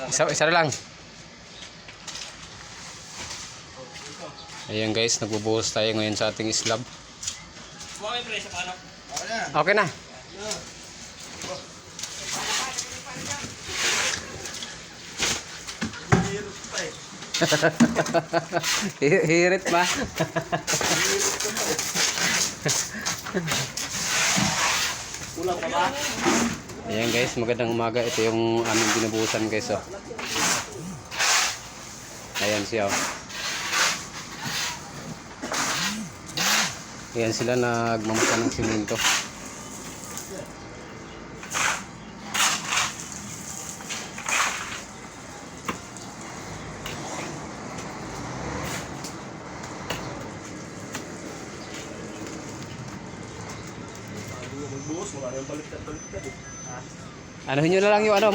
Isa na lang. Ayan guys, nagbubuhos tayo ngayon sa ating slab. Okay na. Hirit pa. Kulang pa ba? Ayan guys, magandang umaga. Ito yung aming binubuhusan guys. Oh. Ayan siya. Oh. Ayan sila nagmamasa ng simento. Ano nyo na lang yung ano,